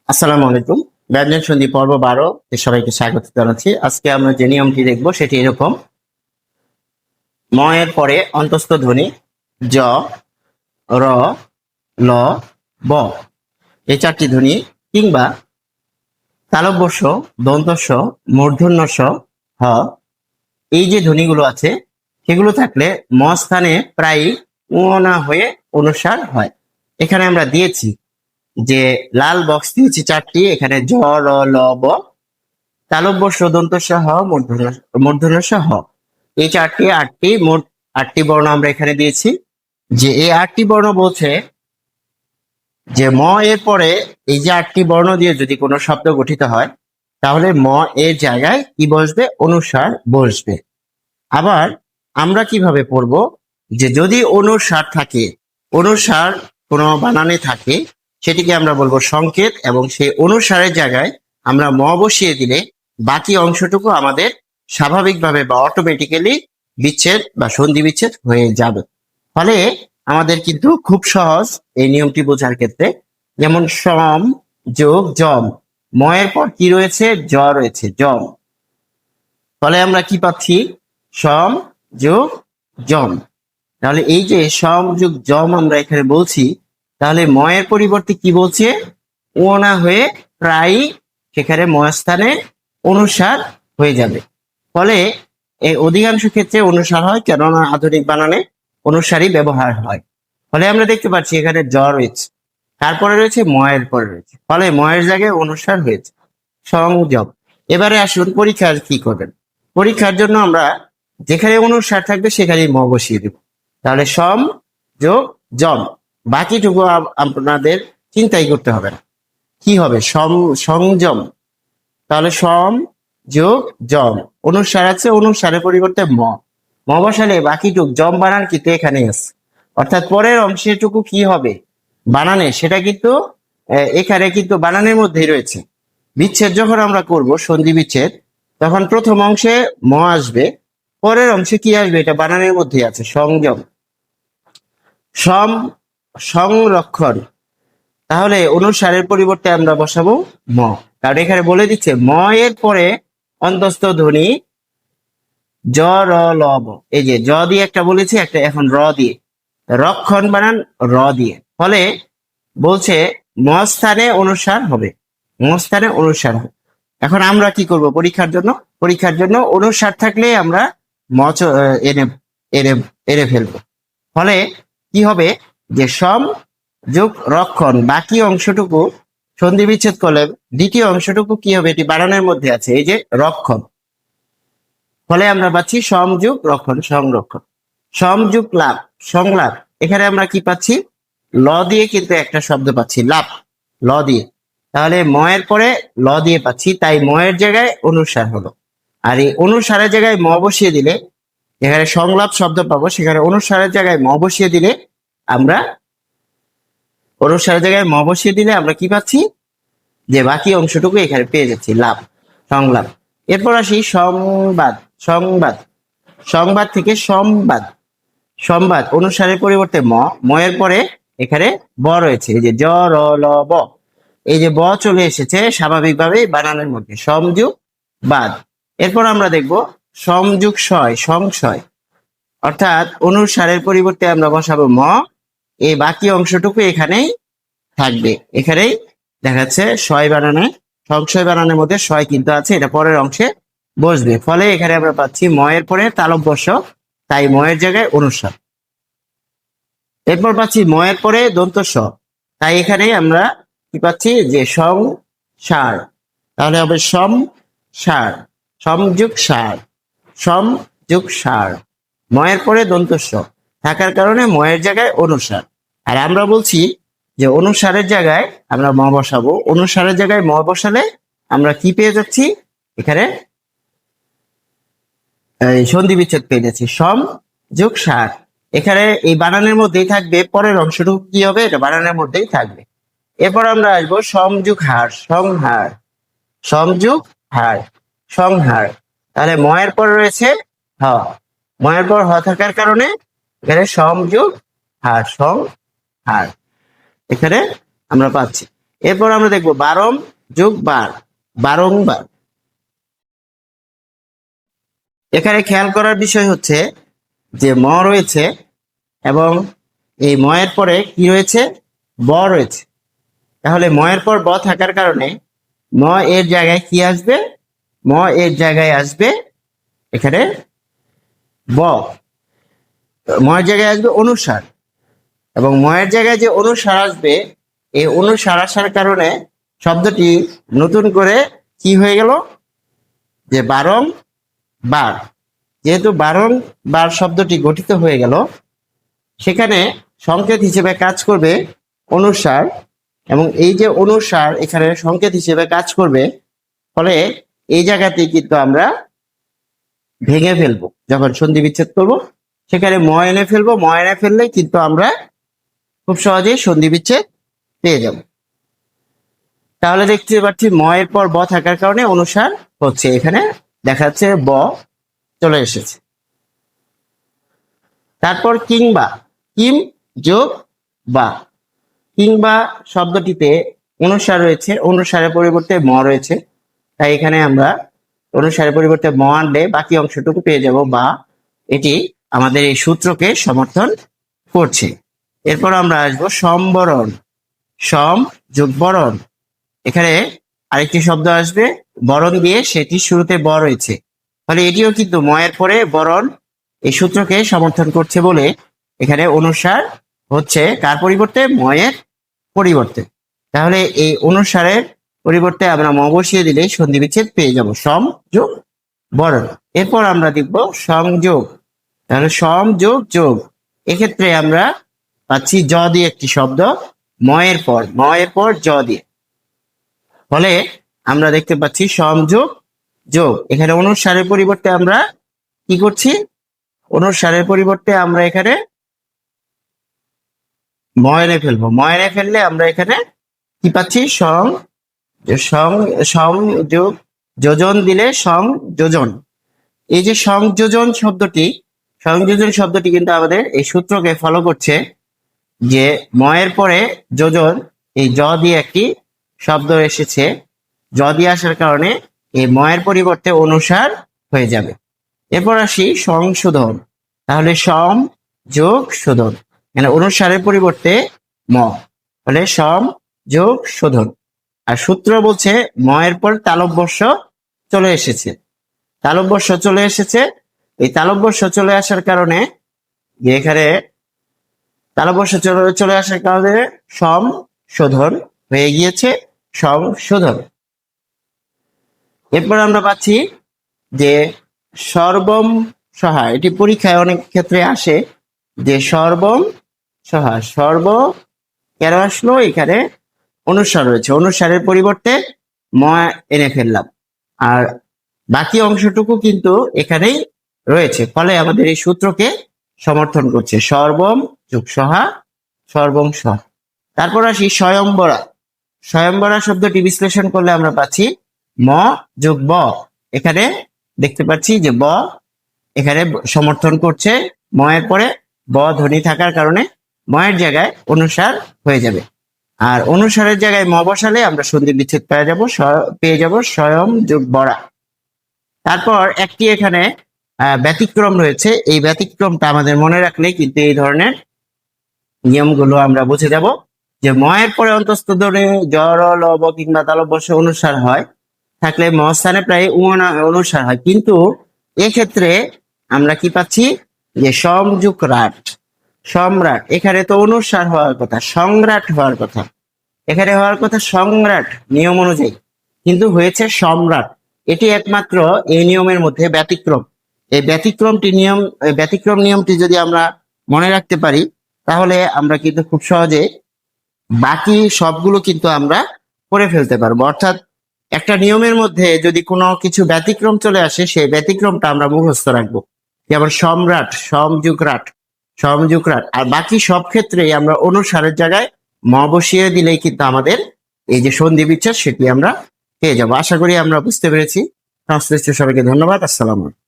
আসসালামু আলাইকুম। ব্যঞ্জন সন্ধি পর্ব 12 তে সবাইকে স্বাগত জানাচ্ছি। আজকে আমরা যে নিয়মটি দেখব সেটি এরকম: ম এর পরে অন্তস্থ ধ্বনি জ, র, ল, ব, এই চারটি ধ্বনি, কিংবা তালব্য শ, দন্ত স, মূর্ধন্য ষ, হ, এই যে ধ্বনিগুলো আছে সেগুলো থাকলে ম স্থানে প্রায় উনা হয়ে অনুসার হয়। এখানে আমরা দিয়েছি যে লাল বক্স দিয়েছি চারটি, এখানে জ, র, ল, ব, তালব্য শ, দন্ত স, হ, মূর্ধন্য ষ, হ, এই চারটি মোট আটটি বর্ণ আমরা এখানে দিয়েছি। যে এই আটটি বর্ণ বলছে যে ম এর পরে এই যে আটটি বর্ণ দিয়ে যদি কোনো শব্দ গঠিত হয় তাহলে ম এর জায়গায় কি বসবে? অনুস্বার বসবে। আবার আমরা কিভাবে পড়বো? যে যদি অনুস্বার থাকে, অনুস্বার কোনো বানানে থাকে, সেটিকে আমরা বলবো সংকেত, এবং সেই অনুস্বারের জায়গায় আমরা ম বসিয়ে দিলে বাকি অংশটুকু আমাদের স্বাভাবিকভাবে বা অটোমেটিক্যালি বিচ্ছেদ বা সন্ধি বিচ্ছেদ হয়ে যাবে। ফলে আমাদের কিন্তু খুব সহজ এই নিয়মটি বোঝার ক্ষেত্রে। যেমন সম যোগ জম, ম এর পর কি রয়েছে? জ রয়েছে, জম। ফলে আমরা কি পাচ্ছি? সম যোগ জম। তাহলে এই যে সম যোগ জম আমরা এখানে বলছি, তাহলে ম এর পরিবর্তে কি বলছে? ও না হয়ে প্রায় সেখানে ময়স্থানে অনুসার হয়ে যাবে। ফলে এই অধিকাংশ ক্ষেত্রে অনুসার হয়, কেননা আধুনিক বানানে অনুসারী ব্যবহার হয়। ফলে আমরা দেখতে পাচ্ছি এখানে জ রয়েছে, তারপরে রয়েছে ময়ের পরে রয়েছে, ফলে ময়ের জায়গায় অনুসার হয়েছে, সংযোগ। এবারে আসুন পরীক্ষার কি করবেন। পরীক্ষার জন্য আমরা যেখানে অনুসার থাকবে সেখানেই ম বসিয়ে দেব। তাহলে সম যোগ জম, বাকিটুকু আপনাদের চিন্তাই করতে হবে না। কি হবে? সংযম। তাহলে সম যোগ জম, অনুসার আছে, অনুসারের পরিবর্তে ম বসালে বাকিটুক জম বানান কিন্তু এখানে আছে, অর্থাৎ পরের অংশটুকু কি হবে বানানে, সেটা কিন্তু এখানে কিন্তু বানানের মধ্যেই রয়েছে। বিচ্ছেদ যখন আমরা করব, সন্ধি বিচ্ছেদ, তখন প্রথম অংশে ম আসবে, পরের অংশে কি আসবে? এটা বানানের মধ্যেই আছে, সংযম। সম সংরক্ষণ, তাহলে অনুসারের পরিবর্তে আমরা বসাবো ম, কারণ এখানে বলে দিচ্ছে ম এর পরে অন্তস্থ ধ্বনি জ, র, ল, ব। এই যে জ দিয়ে একটা বলেছি, একটা এখন র দিয়ে, রক্ষণ বানান র দিয়ে। ফলে বলছে ম স্থানে অনুসার হবে, ম স্থানে অনুসার হবে। এখন আমরা কি করব পরীক্ষার জন্য? পরীক্ষার জন্য অনুসার থাকলে আমরা ম এনে এনে এনে ফেলবো। ফলে কি হবে? যে সম যোগ রক্ষণ, বাকি অংশটুকু সন্ধি বিচ্ছেদ করলে দ্বিতীয় অংশটুকু কি হবে? এটি বানানের মধ্যে আছে, এই যে রক্ষণ। ফলে আমরা পাচ্ছি সমযোগ রক্ষণ, সংরক্ষণ। সমযোগ লাভ, সংলাপ, এখানে আমরা কি পাচ্ছি? ল দিয়ে কিন্তু একটা শব্দ পাচ্ছি, লাভ, ল দিয়ে। তাহলে ময়ের পরে ল দিয়ে পাচ্ছি, তাই ময়ের জায়গায় অনুসার হলো। আর এই অনুসারের জায়গায় ম বসিয়ে দিলে এখানে সংলাপ শব্দ পাবো, সেখানে অনুসারের জায়গায় ম বসিয়ে দিলে আমরা কি পাচ্ছি? যে বাকি অংশটুকু এখানে পেয়ে যাচ্ছি, লাভ, সংলাপ। এরপর আসি সংবাদ। সংবাদ, সংবাদ থেকে সম্বাদ। সম্বাদ, অনুসারের পরিবর্তে ময়ের পরে এখানে ব রয়েছে, এই যে জ, র, ল, ব, এই যে ব চলে এসেছে স্বাভাবিকভাবে বানানের মধ্যে, সমযোগ বাদ। এরপর আমরা দেখব সমযোগ সয়, সংশয়, অর্থাৎ অনুসারের পরিবর্তে আমরা বসাবো ম, এই বাকি অংশটুকু এখানেই থাকবে। এখানেই দেখাচ্ছে শয় বানানে, সংশয় বানানের মধ্যে শয় কিন্তু আছে, এটা পরের অংশে বসবে। ফলে এখানে আমরা পাচ্ছি ময়ের পরে তালব্য শ, তাই ময়ের জায়গায় অনুসার। এরপর পাচ্ছি ময়ের পরে দন্ত স, তাই এখানে আমরা কি পাচ্ছি? যে সংসার। তাহলে হবে সম সার, সমযোগ সার, সমযোগ সার। ময়ের পরে দন্ত স থাকার কারণে ময়ের জায়গায় অনুসার। আর আমরা বলছি যে অনুসারের জায়গায় আমরা ম বসাবো, অনুসারের জায়গায় ম বসালে আমরা কি পেয়ে যাচ্ছি? এখানে সন্ধি বিচ্ছেদ পেয়ে যাচ্ছি, সম যোগ সার। এখানে এই বানানের মধ্যেই থাকবে, পরের অংশটুকু কি হবে? এটা বানানের মধ্যেই থাকবে। এরপর আমরা আসবো সমযোগ হার, সংহার, সমযোগ হার, সংহার। তাহলে ময়ের পর রয়েছে হ, ময়ের পর হ থাকার কারণে এখানে সমযোগ হার, সংহার এখানে আমরা পাচ্ছি। এরপর আমরা দেখবো বারম যোগ বার, বারংবার। এখানে খেয়াল করার বিষয় হচ্ছে যে ম রয়েছে এবং এই ময়ের পরে কি রয়েছে, ব রয়েছে। তাহলে ময়ের পর ব থাকার কারণে ম এর জায়গায় কি আসবে, ম এর জায়গায় আসবে এখানে ব, ময়ের জায়গায় আসবে অনুসার, এবং ময়ের জায়গায় যে অনুসার আসবে, এই অনুসার আসার কারণে শব্দটি নতুন করে কি হয়ে গেল, যে বারংবার। যেহেতু বারংবার শব্দটি গঠিত হয়ে গেল, সেখানে সংকেত হিসেবে কাজ করবে অনুসার, এবং এই যে অনুসার এখানে সংকেত হিসেবে কাজ করবে, ফলে এই জায়গাতে কিন্তু আমরা ভেঙে ফেলবো। যখন সন্ধি বিচ্ছেদ করবো সেখানে ম এনে ফেলবো, ম এনে ফেললে কিন্তু আমরা খুব সহজেই সন্ধি বিচ্ছেদ পেয়ে যাব। তাহলে দেখতে পাচ্ছি ম এর পর ব থাকার কারণে অনুসার হচ্ছে, এখানে দেখা যাচ্ছে ব চলে এসেছে। তারপর কিংবা, কিম যোগ বা, কিংবা শব্দটিতে অনুসার রয়েছে, অনুসারের পরিবর্তে ম রয়েছে, তাই এখানে আমরা অনুসারের পরিবর্তে ম আনলে বাকি অংশটুকু পেয়ে যাব বা, এটি আমাদের এই সূত্রকে সমর্থন করছে। এরপর আমরা আসবো সম্বরণ, সম যোগ বরণ। এখানে আরেকটি শব্দ আসবে বরণ দিয়ে, সেটি শুরুতে ব রয়েছে, ফলে এটিও কিন্তু ময়ের পরে বরণ এই সূত্রকে সমর্থন করছে বলে এখানে অনুসার হচ্ছে কার পরিবর্তে, ময়ের পরিবর্তে। তাহলে এই অনুসারের পরিবর্তে আমরা ম বসিয়ে দিলে সন্ধি বিচ্ছেদ পেয়ে যাব, সম যোগ বরণ। এরপর আমরা দেখব সংযোগ, তাহলে সম যোগ যোগ, এক্ষেত্রে আমরা পাচ্ছি জ দিয়ে একটি শব্দ, ময়ের পর জ দিয়ে, ফলে আমরা দেখতে পাচ্ছি সংযোগ যোগ। এখানে অনুসারের পরিবর্তে আমরা কি করছি, অনুসারের পরিবর্তে আমরা এখানে ম এনে ফেলবো, ম এনে ফেললে আমরা এখানে কি পাচ্ছি, সংযোগ, যোজন দিলে সংযোজন। এই যে সংযোজন শব্দটি কিন্তু আমাদের এই সূত্রকে ফলো করছে, যে ময়ের পরে যোজন, এই জ দিয়ে একটি শব্দ এসেছে, জ দিয়ে আসার কারণে এই ময়ের পরিবর্তে অনুসার হয়ে যাবে। এরপর আসি সংশোধন, তাহলে সম যোগ শোধন, মানে অনুসারের পরিবর্তে ম, ফলে সম যোগ শোধন। আর সূত্র বলছে ময়ের পর তালব্যস্য চলে এসেছে, তালব্যস্য চলে এসেছে। এই তালব্যস্য চলে আসার কারণে, যে এখানে তালব্যস্য চলে আসার কারণে সংশোধন হয়ে গিয়েছে, সংশোধন। এরপর আমরা পাচ্ছি যে সর্বম সহা, এটি পরীক্ষায় অনেক ক্ষেত্রে আসে, যে সর্বম সহা, সর্ব কেন আসলো, এখানে অনুসার রয়েছে, অনুসারের পরিবর্তে ম এনে ফেললাম, আর বাকি অংশটুকু কিন্তু এখানেই রয়েছে, ফলে আমাদের এই সূত্রকে সমর্থন করছে, সর্বম যোগ সহা, সর্বম সহা। তারপর আসি স্বয়ম্বরা, স্বয়ম্বরা শব্দটি বিশ্লেষণ করলে আমরা পাচ্ছি ম যোগ ব, এখানে দেখতে পাচ্ছি যে ব এখানে সমর্থন করছে, ময়ের পরে ব ধ্বনি থাকার কারণে ময়ের জায়গায় অনুসার হয়ে যাবে, আর অনুসারের জায়গায় ম বসালে আমরা সন্ধি বিচ্ছেদ পেয়ে যাব স্বয়ং যোগ বরা। তারপর একটি এখানে ব্যতিক্রম রয়েছে, এই ব্যতিক্রমটা আমাদের মনে রাখলে কিন্তু এই ধরনের নিয়মগুলো আমরা বুঝে যাব, যে ময়ের পরে অন্তস্থ ধরে জ্বর লব কিংবা তালব্যস্য অনুসার হয়, থাকলে ম স্থানে প্রায় অনুসার হয়, কিন্তু এক্ষেত্রে আমরা কি পাচ্ছি, যে সমযুক রাট, সম্রাট, এখানে তো অনুসার হওয়ার কথা, সংরাট হওয়ার কথা, এখানে হওয়ার কথা সংরাট নিয়ম অনুযায়ী, কিন্তু হয়েছে সম্রাট। এটি একমাত্র এই নিয়মের মধ্যে ব্যতিক্রম। এই ব্যতিক্রম নিয়মটি যদি আমরা মনে রাখতে পারি, তাহলে আমরা কিন্তু খুব সহজে বাকি সবগুলো কিন্তু আমরা করে ফেলতে পারবো। অর্থাৎ একটা নিয়মের মধ্যে যদি কোনো কিছু ব্যতিক্রম চলে আসে, সেই ব্যতিক্রমটা আমরা মুখস্থ রাখবো, যেমন সম্রাট, সমযুকরাট, আর বাকি সব ক্ষেত্রেই আমরা অনুসারের জায়গায় ম বসিয়ে দিলেই কিন্তু আমাদের এই যে সন্ধি বিচ্ছেদ সেটি আমরা পেয়ে যাবো। আশা করি আমরা বুঝতে পেরেছি। সংশ্লিষ্ট সবাইকে ধন্যবাদ। আসসালামু আলাইকুম।